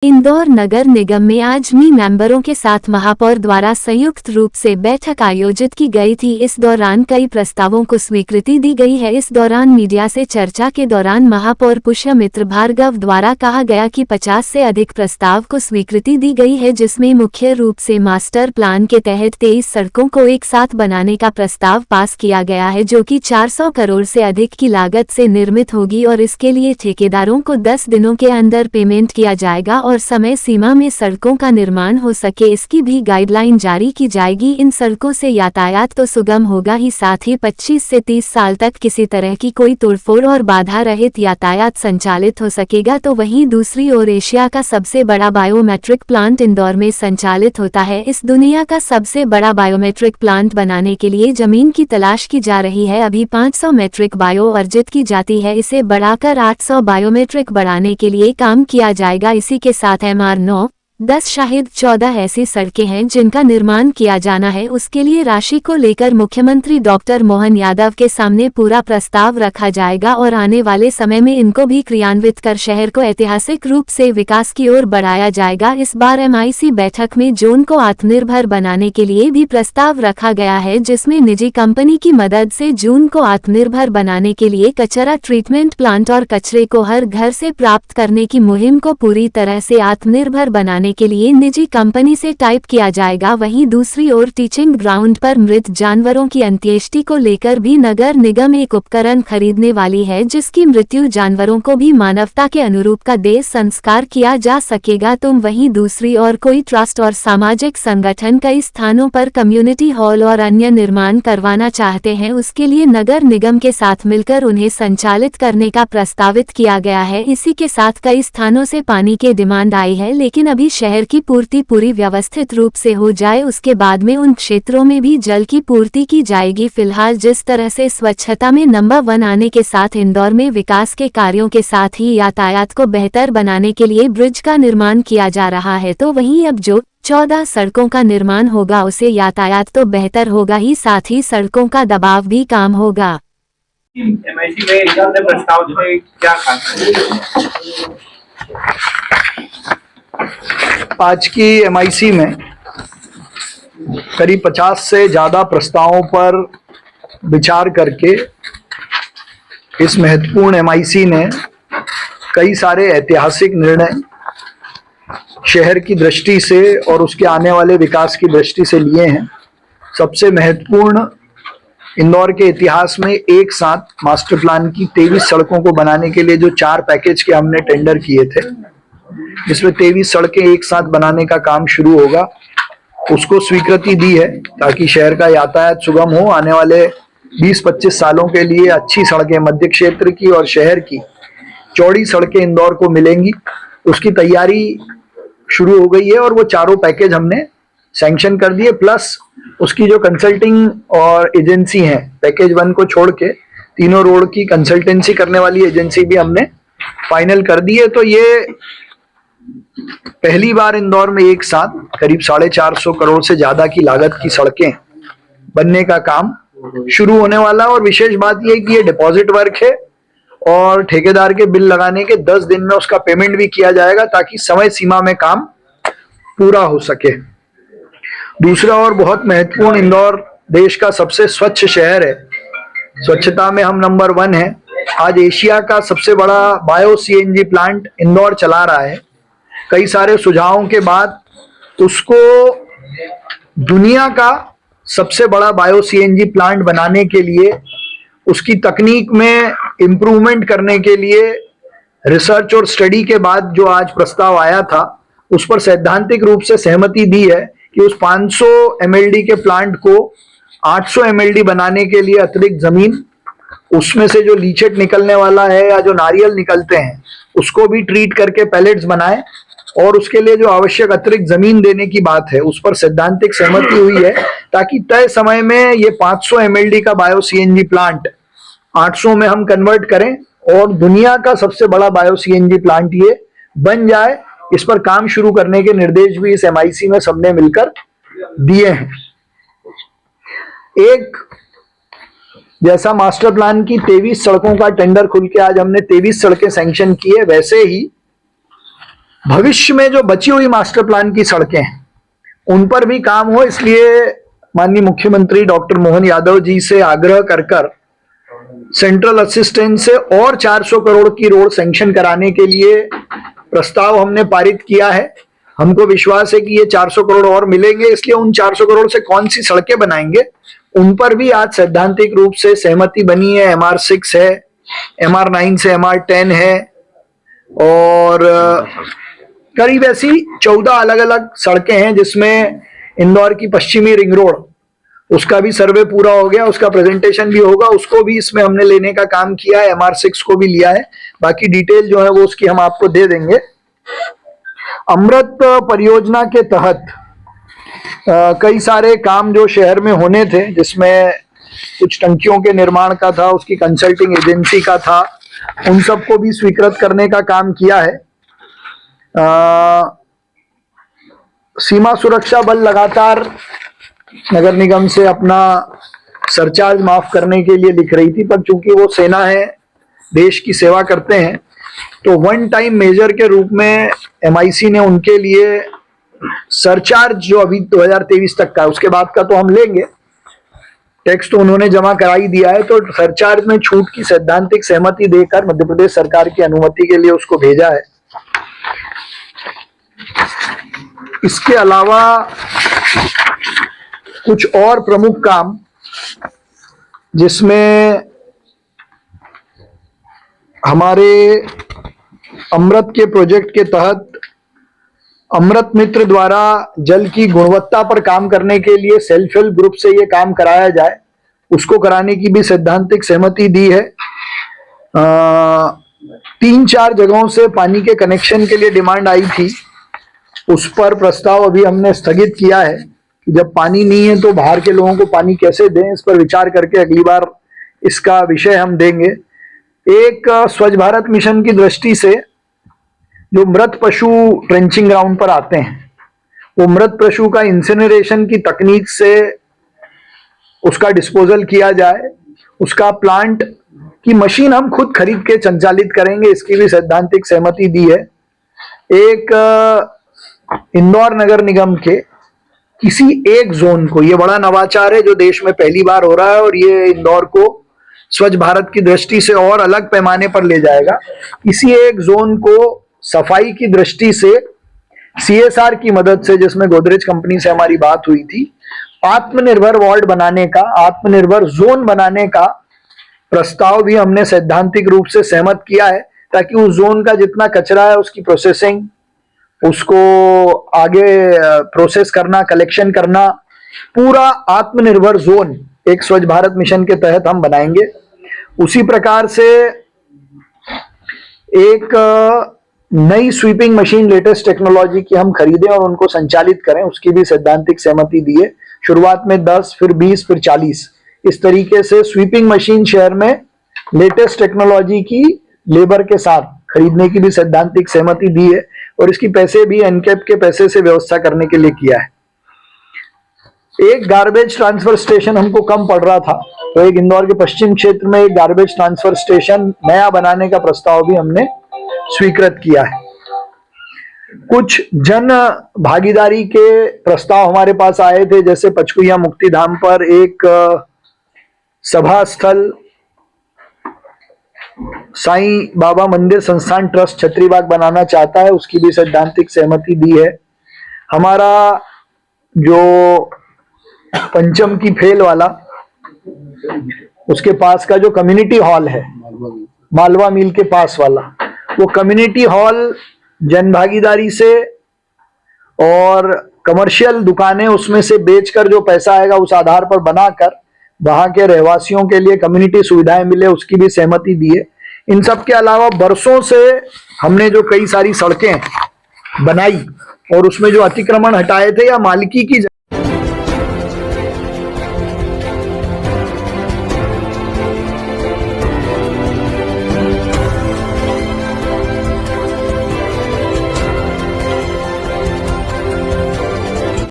इंदौर नगर निगम में आज मी मेंबरों के साथ महापौर द्वारा संयुक्त रूप से बैठक आयोजित की गई थी। इस दौरान कई प्रस्तावों को स्वीकृति दी गई है। इस दौरान मीडिया से चर्चा के दौरान महापौर पुष्यमित्र भार्गव द्वारा कहा गया कि 50 से अधिक प्रस्ताव को स्वीकृति दी गई है, जिसमें मुख्य रूप से मास्टर प्लान के तहत 23 सड़कों को एक साथ बनाने का प्रस्ताव पास किया गया है, जो कि 400 करोड़ से अधिक की लागत से निर्मित होगी और इसके लिए ठेकेदारों को 10 दिनों के अंदर पेमेंट किया जाएगा और समय सीमा में सड़कों का निर्माण हो सके, इसकी भी गाइडलाइन जारी की जाएगी। इन सड़कों से यातायात तो सुगम होगा ही, साथ ही 25 से 30 साल तक किसी तरह की कोई तोड़फोड़ और बाधा रहित यातायात संचालित हो सकेगा। तो वहीं दूसरी ओर एशिया का सबसे बड़ा बायोमेट्रिक प्लांट इंदौर में संचालित होता है। इस दुनिया का सबसे बड़ा बायोमेट्रिक प्लांट बनाने के लिए जमीन की तलाश की जा रही है। अभी 500 मेट्रिक बायो अर्जित की जाती है, इसे बढ़ाकर 800 बायोमेट्रिक बढ़ाने के लिए काम किया जाएगा। इसी के साथ MR 9, 10 शाहिद 14 ऐसी सड़कें हैं जिनका निर्माण किया जाना है। उसके लिए राशि को लेकर मुख्यमंत्री डॉक्टर मोहन यादव के सामने पूरा प्रस्ताव रखा जाएगा और आने वाले समय में इनको भी क्रियान्वित कर शहर को ऐतिहासिक रूप से विकास की ओर बढ़ाया जाएगा। इस बार MIC बैठक में जोन को आत्मनिर्भर बनाने के लिए भी प्रस्ताव रखा गया है, जिसमें निजी कंपनी की मदद से जोन को आत्मनिर्भर बनाने के लिए कचरा ट्रीटमेंट प्लांट और कचरे को हर घर से प्राप्त करने की मुहिम को पूरी तरह से आत्मनिर्भर बनाने के लिए निजी कंपनी से टाइप किया जाएगा। वहीं दूसरी ओर टीचिंग ग्राउंड पर मृत जानवरों की अंत्येष्टि को लेकर भी नगर निगम एक उपकरण खरीदने वाली है, जिसकी मृत्यु जानवरों को भी मानवता के अनुरूप का देह संस्कार किया जा सकेगा। तो वहीं दूसरी ओर कोई ट्रस्ट और सामाजिक संगठन कई स्थानों पर कम्युनिटी हॉल और अन्य निर्माण करवाना चाहते हैं, उसके लिए नगर निगम के साथ मिलकर उन्हें संचालित करने का प्रस्तावित किया गया है। इसी के साथ कई स्थानों से पानी के डिमांड आई है, लेकिन अभी शहर की पूर्ति पूरी व्यवस्थित रूप से हो जाए, उसके बाद में उन क्षेत्रों में भी जल की पूर्ति की जाएगी। फिलहाल जिस तरह से स्वच्छता में नंबर 1 आने के साथ इंदौर में विकास के कार्यों के साथ ही यातायात को बेहतर बनाने के लिए ब्रिज का निर्माण किया जा रहा है, तो वहीं अब जो 14 सड़कों का निर्माण होगा उसे यातायात तो बेहतर होगा ही, साथ ही सड़कों का दबाव भी कम होगा। MIC में प्रस्ताव जो है क्या आज की MIC में करीब 50 से ज़्यादा प्रस्तावों पर विचार करके इस महत्वपूर्ण MIC ने कई सारे ऐतिहासिक निर्णय शहर की दृष्टि से और उसके आने वाले विकास की दृष्टि से लिए हैं। सबसे महत्वपूर्ण, इंदौर के इतिहास में एक साथ मास्टर प्लान की 23 सड़कों को बनाने के लिए जो 4 पैकेज के हमने टेंडर किए थे, जिसमें 23 सड़कें एक साथ बनाने का काम शुरू होगा, उसको स्वीकृति दी है ताकि शहर का यातायात सुगम हो। आने वाले 20-25 सालों के लिए अच्छी सड़कें मध्य क्षेत्र की और शहर की चौड़ी सड़कें इंदौर को मिलेंगी। उसकी तैयारी शुरू हो गई है और वो चारों पैकेज हमने सैंक्शन कर दिए, प्लस उसकी जो कंसल्टिंग और एजेंसी है, पैकेज 1 को छोड़ के तीनों रोड की कंसल्टेंसी करने वाली एजेंसी भी हमने फाइनल कर दी है। तो ये पहली बार इंदौर में एक साथ करीब 450 करोड़ से ज्यादा की लागत की सड़कें बनने का काम शुरू होने वाला। और विशेष बात यह है कि ये डिपॉजिट वर्क है और ठेकेदार के बिल लगाने के 10 दिन में उसका पेमेंट भी किया जाएगा, ताकि समय सीमा में काम पूरा हो सके। दूसरा और बहुत महत्वपूर्ण, इंदौर देश का सबसे स्वच्छ शहर है, स्वच्छता में हम नंबर 1 है। आज एशिया का सबसे बड़ा बायो CNG प्लांट इंदौर चला रहा है। कई सारे सुझावों के बाद उसको दुनिया का सबसे बड़ा बायो CNG प्लांट बनाने के लिए, उसकी तकनीक में इम्प्रूवमेंट करने के लिए रिसर्च और स्टडी के बाद जो आज प्रस्ताव आया था, उस पर सैद्धांतिक रूप से सहमति दी है कि उस 500 MLD के प्लांट को 800 MLD बनाने के लिए अतिरिक्त जमीन, उसमें से जो लीचेट निकलने वाला है या जो नारियल निकलते हैं उसको भी ट्रीट करके पैलेट्स बनाए, और उसके लिए जो आवश्यक अतिरिक्त जमीन देने की बात है उस पर सैद्धांतिक सहमति हुई है, ताकि तय समय में ये 500 MLD का बायो CNG प्लांट 800 में हम कन्वर्ट करें और दुनिया का सबसे बड़ा बायो CNG प्लांट ये बन जाए। इस पर काम शुरू करने के निर्देश भी इस MIC में सबने मिलकर दिए हैं। एक, जैसा मास्टर प्लान की 23 सड़कों का टेंडर खुल के आज हमने 23 सड़कें सैंक्शन की है, वैसे ही भविष्य में जो बची हुई मास्टर प्लान की सड़कें हैं उन पर भी काम हो, इसलिए माननीय मुख्यमंत्री डॉक्टर मोहन यादव जी से आग्रह कर सेंट्रल असिस्टेंस से और 400 करोड़ की रोड सैंक्शन कराने के लिए प्रस्ताव हमने पारित किया है। हमको विश्वास है कि ये 400 करोड़ और मिलेंगे, इसलिए उन 400 करोड़ से कौन सी सड़कें बनाएंगे उन पर भी आज सैद्धांतिक रूप से सहमति बनी है। MR6 है, MR9 से MR10 है और करीब ऐसी 14 अलग अलग सड़कें हैं, जिसमें इंदौर की पश्चिमी रिंग रोड, उसका भी सर्वे पूरा हो गया, उसका प्रेजेंटेशन भी होगा, उसको भी इसमें हमने लेने का काम किया है। MR6 को भी लिया है, बाकी डिटेल जो है वो उसकी हम आपको दे देंगे। अमृत परियोजना के तहत कई सारे काम जो शहर में होने थे, जिसमें कुछ टंकियों के निर्माण का था, उसकी कंसल्टिंग एजेंसी का था, उन सबको भी स्वीकृत करने का काम किया है। सीमा सुरक्षा बल लगातार नगर निगम से अपना सरचार्ज माफ करने के लिए लिख रही थी, पर चूंकि वो सेना है, देश की सेवा करते हैं, तो वन टाइम मेजर के रूप में MIC ने उनके लिए सरचार्ज जो अभी 2023 तक का है, उसके बाद का तो हम लेंगे, टैक्स तो उन्होंने जमा करा ही दिया है, तो सरचार्ज में छूट की सैद्धांतिक सहमति देकर मध्य प्रदेश सरकार की अनुमति के लिए उसको भेजा है। इसके अलावा कुछ और प्रमुख काम, जिसमें हमारे अमृत के प्रोजेक्ट के तहत अमृत मित्र द्वारा जल की गुणवत्ता पर काम करने के लिए सेल्फ हेल्प ग्रुप से ये काम कराया जाए, उसको कराने की भी सैद्धांतिक सहमति दी है। 3-4 जगहों से पानी के कनेक्शन के लिए डिमांड आई थी, उस पर प्रस्ताव अभी हमने स्थगित किया है कि जब पानी नहीं है तो बाहर के लोगों को पानी कैसे दें, इस पर विचार करके अगली बार इसका विषय हम देंगे। एक स्वच्छ भारत मिशन की दृष्टि से जो मृत पशु ट्रेंचिंग ग्राउंड पर आते हैं, वो मृत पशु का इंसिनरेशन की तकनीक से उसका डिस्पोजल किया जाए, उसका प्लांट की मशीन हम खुद खरीद के संचालित करेंगे, इसकी भी सैद्धांतिक सहमति दी है। एक इंदौर नगर निगम के किसी एक जोन को, ये बड़ा नवाचार है जो देश में पहली बार हो रहा है और ये इंदौर को स्वच्छ भारत की दृष्टि से और अलग पैमाने पर ले जाएगा। किसी एक जोन को सफाई की दृष्टि से CSR की मदद से, जिसमें गोदरेज कंपनी से हमारी बात हुई थी, आत्मनिर्भर वार्ड बनाने का, आत्मनिर्भर जोन बनाने का प्रस्ताव भी हमने सैद्धांतिक रूप से सहमत किया है, ताकि उस जोन का जितना कचरा है उसकी प्रोसेसिंग, उसको आगे प्रोसेस करना, कलेक्शन करना, पूरा आत्मनिर्भर जोन एक स्वच्छ भारत मिशन के तहत हम बनाएंगे। उसी प्रकार से एक नई स्वीपिंग मशीन लेटेस्ट टेक्नोलॉजी की हम खरीदें और उनको संचालित करें, उसकी भी सैद्धांतिक सहमति दी है। शुरुआत में 10, फिर 20, फिर 40, इस तरीके से स्वीपिंग मशीन शहर में लेटेस्ट टेक्नोलॉजी की लेबर के साथ खरीदने की भी सैद्धांतिक सहमति दी है और इसकी पैसे भी एनकेप के पैसे से व्यवस्था करने के लिए किया है। एक गार्बेज ट्रांसफर स्टेशन हमको कम पड़ रहा था, तो एक इंदौर के पश्चिम क्षेत्र में एक गार्बेज ट्रांसफर स्टेशन नया बनाने का प्रस्ताव भी हमने स्वीकृत किया है। कुछ जन भागीदारी के प्रस्ताव हमारे पास आए थे, जैसे पचकुइया मुक्तिधाम पर एक सभा स्थल साईं बाबा मंदिर संस्थान ट्रस्ट छत्रीबाग बनाना चाहता है, उसकी भी सैद्धांतिक सहमति दी है। हमारा जो पंचम की फेल वाला, उसके पास का जो कम्युनिटी हॉल है, मालवा मिल के पास वाला, वो कम्युनिटी हॉल जन भागीदारी से और कमर्शियल दुकानें उसमें से बेचकर जो पैसा आएगा उस आधार पर बनाकर वहां के रहवासियों के लिए कम्युनिटी सुविधाएं मिले, उसकी भी सहमति दी है। इन सब के अलावा बरसों से हमने जो कई सारी सड़कें बनाई और उसमें जो अतिक्रमण हटाए थे या मालिकी की